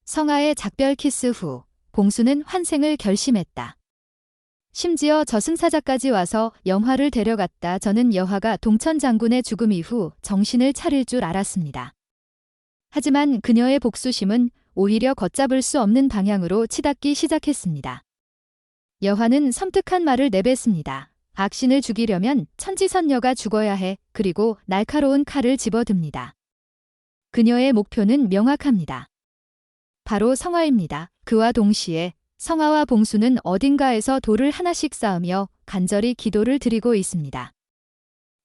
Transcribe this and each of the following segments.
성아의 작별 키스 후 봉수는 환생을 결심했다. 심지어 저승사자까지 와서 영화를 데려갔다. 저는 여화가 동천 장군의 죽음 이후 정신을 차릴 줄 알았습니다. 하지만 그녀의 복수심은 오히려 걷잡을 수 없는 방향으로 치닫기 시작했습니다. 여화는 섬뜩한 말을 내뱉습니다. 악신을 죽이려면 천지선녀가 죽어야 해. 그리고 날카로운 칼을 집어듭니다. 그녀의 목표는 명확합니다. 바로 성아입니다. 그와 동시에 성아와 봉수는 어딘가에서 돌을 하나씩 쌓으며 간절히 기도를 드리고 있습니다.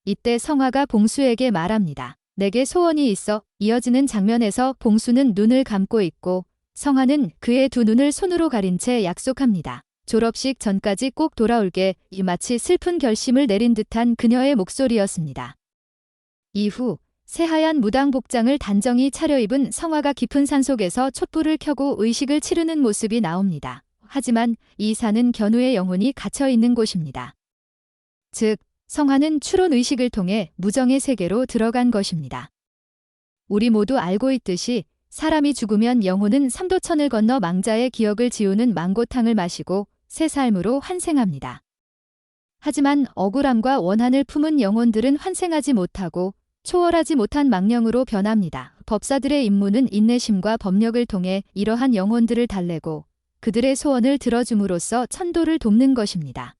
이때 성아가 봉수에게 말합니다. 내게 소원이 있어. 이어지는 장면에서 봉수는 눈을 감고 있고 성아는 그의 두 눈을 손으로 가린 채 약속합니다. 졸업식 전까지 꼭 돌아올게. 이 마치 슬픈 결심을 내린 듯한 그녀의 목소리였습니다. 이후 새하얀 무당 복장을 단정히 차려입은 성아가 깊은 산속에서 촛불을 켜고 의식을 치르는 모습이 나옵니다. 하지만 이 산은 견우의 영혼이 갇혀 있는 곳입니다. 즉, 성아는 추론 의식을 통해 무정의 세계로 들어간 것입니다. 우리 모두 알고 있듯이 사람이 죽으면 영혼은 삼도천을 건너 망자의 기억을 지우는 망고탕을 마시고 새 삶으로 환생합니다. 하지만 억울함과 원한을 품은 영혼들은 환생하지 못하고 초월하지 못한 망령으로 변합니다. 법사들의 임무는 인내심과 법력을 통해 이러한 영혼들을 달래고 그들의 소원을 들어줌으로써 천도를 돕는 것입니다.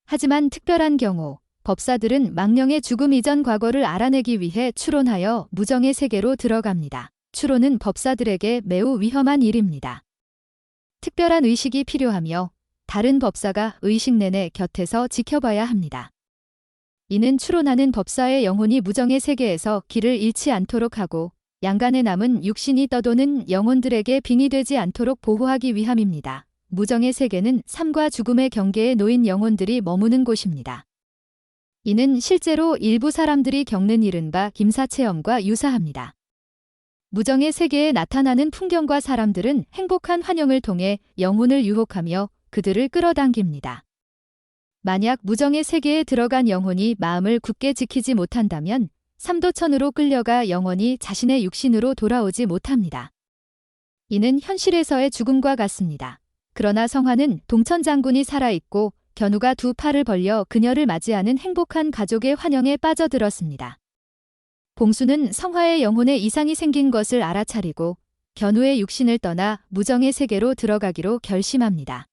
하지만 특별한 경우 법사들은 망령의 죽음 이전 과거를 알아내기 위해 추론하여 무정의 세계로 들어갑니다. 추론은 법사들에게 매우 위험한 일입니다. 특별한 의식이 필요하며 다른 법사가 의식 내내 곁에서 지켜봐야 합니다. 이는 추론하는 법사의 영혼이 무정의 세계에서 길을 잃지 않도록 하고 양간에 남은 육신이 떠도는 영혼들에게 빙의 되지 않도록 보호하기 위함입니다. 무정의 세계는 삶과 죽음의 경계에 놓인 영혼들이 머무는 곳입니다. 이는 실제로 일부 사람들이 겪는 이른바 김사체험과 유사합니다. 무정의 세계에 나타나는 풍경과 사람들은 행복한 환영을 통해 영혼을 유혹하며 그들을 끌어당깁니다. 만약 무정의 세계에 들어간 영혼이 마음을 굳게 지키지 못한다면 삼도천으로 끌려가 영원히 자신의 육신으로 돌아오지 못합니다. 이는 현실에서의 죽음과 같습니다. 그러나 성화는 동천 장군이 살아있고 견우가 두 팔을 벌려 그녀를 맞이하는 행복한 가족의 환영에 빠져들었습니다. 봉수는 성화의 영혼에 이상이 생긴 것을 알아차리고 견우의 육신을 떠나 무정의 세계로 들어가기로 결심합니다.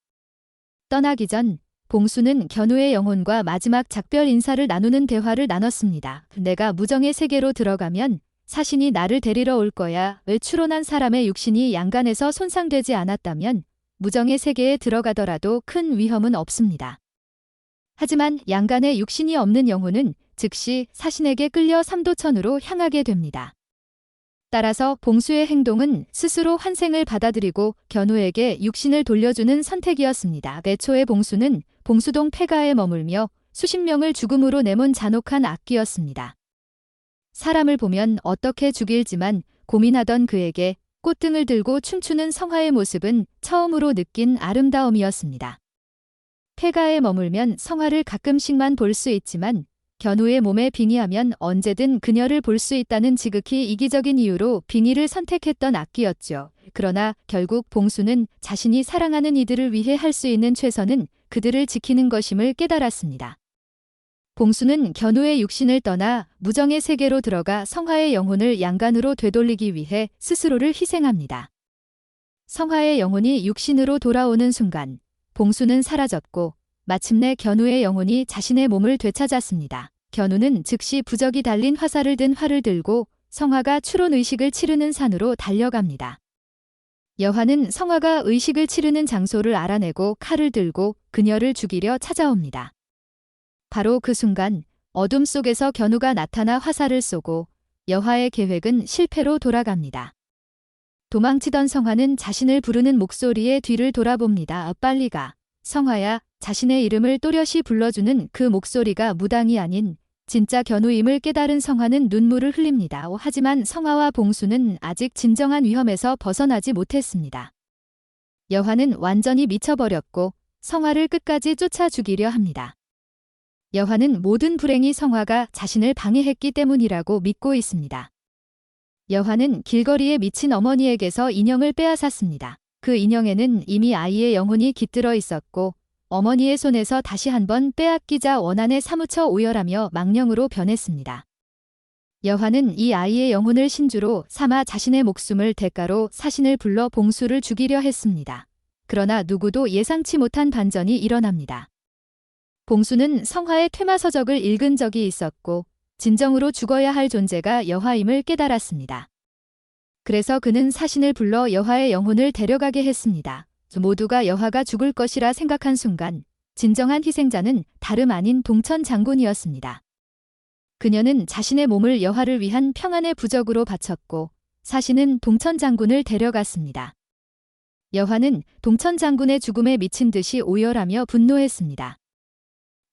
떠나기 전 봉수는 견우의 영혼과 마지막 작별 인사를 나누는 대화를 나눴습니다. 내가 무정의 세계로 들어가면 사신이 나를 데리러 올 거야. 왜 추론한 사람의 육신이 양간에서 손상되지 않았다면 무정의 세계에 들어가더라도 큰 위험은 없습니다. 하지만 양간에 육신이 없는 영혼은 즉시 사신에게 끌려 삼도천으로 향하게 됩니다. 따라서 봉수의 행동은 스스로 환생을 받아들이고 견우에게 육신을 돌려주는 선택이었습니다. 애초에 봉수는 봉수동 폐가에 머물며 수십 명을 죽음으로 내몬 잔혹한 악귀였습니다. 사람을 보면 어떻게 죽일지만 고민하던 그에게 꽃등을 들고 춤추는 성화의 모습은 처음으로 느낀 아름다움이었습니다. 폐가에 머물면 성화를 가끔씩만 볼 수 있지만 견우의 몸에 빙의하면 언제든 그녀를 볼 수 있다는 지극히 이기적인 이유로 빙의를 선택했던 악귀였죠. 그러나 결국 봉수는 자신이 사랑하는 이들을 위해 할 수 있는 최선은 그들을 지키는 것임을 깨달았습니다. 봉수는 견우의 육신을 떠나 무정의 세계로 들어가 성화의 영혼을 양간으로 되돌리기 위해 스스로를 희생합니다. 성화의 영혼이 육신으로 돌아오는 순간 봉수는 사라졌고 마침내 견우의 영혼이 자신의 몸을 되찾았습니다. 견우는 즉시 부적이 달린 화살을 든 활을 들고 성화가 추론 의식을 치르는 산으로 달려갑니다. 여화는 성화가 의식을 치르는 장소를 알아내고 칼을 들고 그녀를 죽이려 찾아옵니다. 바로 그 순간 어둠 속에서 견우가 나타나 화살을 쏘고 여화의 계획은 실패로 돌아갑니다. 도망치던 성화는 자신을 부르는 목소리에 뒤를 돌아봅니다. 빨리 가. 성화야. 자신의 이름을 또렷이 불러주는 그 목소리가 무당이 아닌 진짜 견우임을 깨달은 성화는 눈물을 흘립니다. 하지만 성화와 봉수는 아직 진정한 위험에서 벗어나지 못했습니다. 여화는 완전히 미쳐버렸고 성화를 끝까지 쫓아 죽이려 합니다. 여화는 모든 불행이 성화가 자신을 방해했기 때문이라고 믿고 있습니다. 여화는 길거리에 미친 어머니에게서 인형을 빼앗았습니다. 그 인형에는 이미 아이의 영혼이 깃들어 있었고 어머니의 손에서 다시 한번 빼앗기자 원한에 사무쳐 오열하며 망령으로 변했습니다. 여화는 이 아이의 영혼을 신주로 삼아 자신의 목숨을 대가로 사신을 불러 봉수를 죽이려 했습니다. 그러나 누구도 예상치 못한 반전이 일어납니다. 봉수는 성화의 퇴마서적을 읽은 적이 있었고 진정으로 죽어야 할 존재가 여화임을 깨달았습니다. 그래서 그는 사신을 불러 여화의 영혼을 데려가게 했습니다. 모두가 여화가 죽을 것이라 생각한 순간 진정한 희생자는 다름 아닌 동천 장군이었습니다. 그녀는 자신의 몸을 여화를 위한 평안의 부적으로 바쳤고 사신은 동천 장군을 데려갔습니다. 여화는 동천 장군의 죽음에 미친 듯이 오열하며 분노했습니다.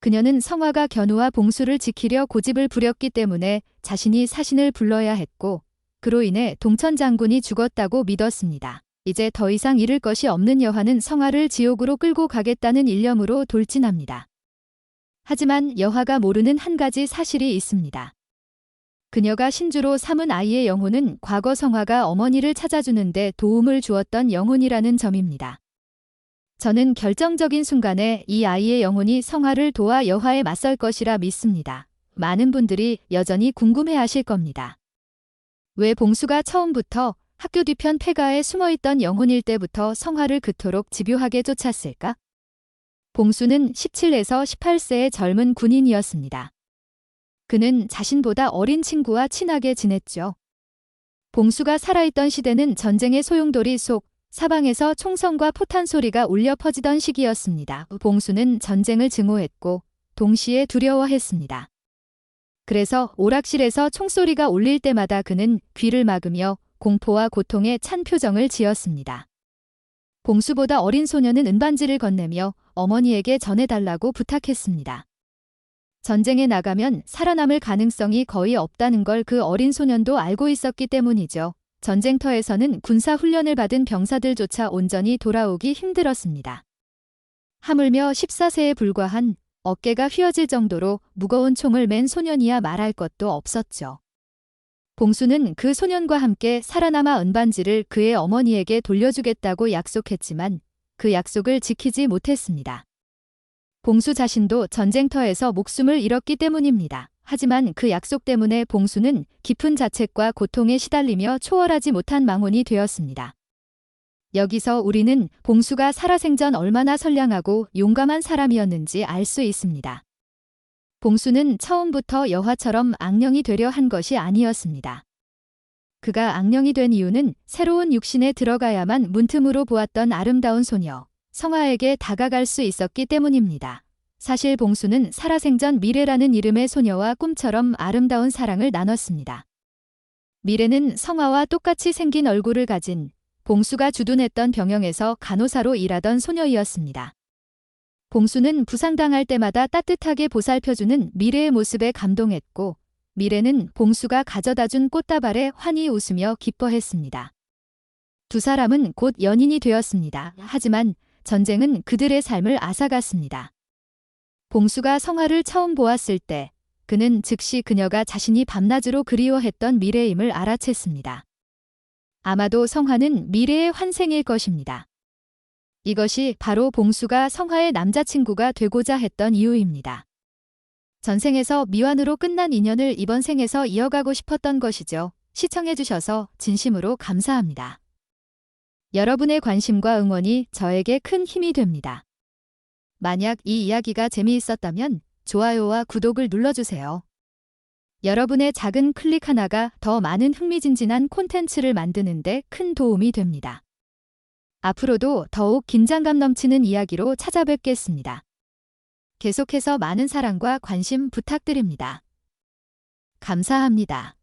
그녀는 성화가 견우와 봉수를 지키려 고집을 부렸기 때문에 자신이 사신을 불러야 했고 그로 인해 동천 장군이 죽었다고 믿었습니다. 이제 더 이상 잃을 것이 없는 여화는 성화를 지옥으로 끌고 가겠다는 일념으로 돌진합니다. 하지만 여화가 모르는 한 가지 사실이 있습니다. 그녀가 신주로 삼은 아이의 영혼은 과거 성화가 어머니를 찾아주는데 도움을 주었던 영혼이라는 점입니다. 저는 결정적인 순간에 이 아이의 영혼이 성화를 도와 여화에 맞설 것이라 믿습니다. 많은 분들이 여전히 궁금해하실 겁니다. 왜 봉수가 처음부터 학교 뒤편 폐가에 숨어있던 영혼일 때부터 성화를 그토록 집요하게 쫓았을까? 봉수는 17에서 18세의 젊은 군인이었습니다. 그는 자신보다 어린 친구와 친하게 지냈죠. 봉수가 살아있던 시대는 전쟁의 소용돌이 속 사방에서 총성과 포탄 소리가 울려 퍼지던 시기였습니다. 봉수는 전쟁을 증오했고 동시에 두려워했습니다. 그래서 오락실에서 총소리가 울릴 때마다 그는 귀를 막으며 공포와 고통에 찬 표정을 지었습니다. 봉수보다 어린 소녀는 은반지를 건네며 어머니에게 전해달라고 부탁했습니다. 전쟁에 나가면 살아남을 가능성이 거의 없다는 걸 그 어린 소년도 알고 있었기 때문이죠. 전쟁터에서는 군사 훈련을 받은 병사들조차 온전히 돌아오기 힘들었습니다. 하물며 14세에 불과한 어깨가 휘어질 정도로 무거운 총을 맨 소년이야 말할 것도 없었죠. 봉수는 그 소년과 함께 살아남아 은반지를 그의 어머니에게 돌려주겠다고 약속했지만 그 약속을 지키지 못했습니다. 봉수 자신도 전쟁터에서 목숨을 잃었기 때문입니다. 하지만 그 약속 때문에 봉수는 깊은 자책과 고통에 시달리며 초월하지 못한 망혼이 되었습니다. 여기서 우리는 봉수가 살아생전 얼마나 선량하고 용감한 사람이었는지 알 수 있습니다. 봉수는 처음부터 여화처럼 악령이 되려 한 것이 아니었습니다. 그가 악령이 된 이유는 새로운 육신에 들어가야만 문틈으로 보았던 아름다운 소녀, 성화에게 다가갈 수 있었기 때문입니다. 사실 봉수는 살아생전 미래라는 이름의 소녀와 꿈처럼 아름다운 사랑을 나눴습니다. 미래는 성화와 똑같이 생긴 얼굴을 가진 봉수가 주둔했던 병영에서 간호사로 일하던 소녀이었습니다. 봉수는 부상당할 때마다 따뜻하게 보살펴주는 미래의 모습에 감동했고 미래는 봉수가 가져다준 꽃다발에 환히 웃으며 기뻐했습니다. 두 사람은 곧 연인이 되었습니다. 하지만 전쟁은 그들의 삶을 앗아갔습니다. 봉수가 성화를 처음 보았을 때 그는 즉시 그녀가 자신이 밤낮으로 그리워했던 미래임을 알아챘습니다. 아마도 성화는 미래의 환생일 것입니다. 이것이 바로 봉수가 성화의 남자친구가 되고자 했던 이유입니다. 전생에서 미완으로 끝난 인연을 이번 생에서 이어가고 싶었던 것이죠. 시청해주셔서 진심으로 감사합니다. 여러분의 관심과 응원이 저에게 큰 힘이 됩니다. 만약 이 이야기가 재미있었다면 좋아요와 구독을 눌러주세요. 여러분의 작은 클릭 하나가 더 많은 흥미진진한 콘텐츠를 만드는 데 큰 도움이 됩니다. 앞으로도 더욱 긴장감 넘치는 이야기로 찾아뵙겠습니다. 계속해서 많은 사랑과 관심 부탁드립니다. 감사합니다.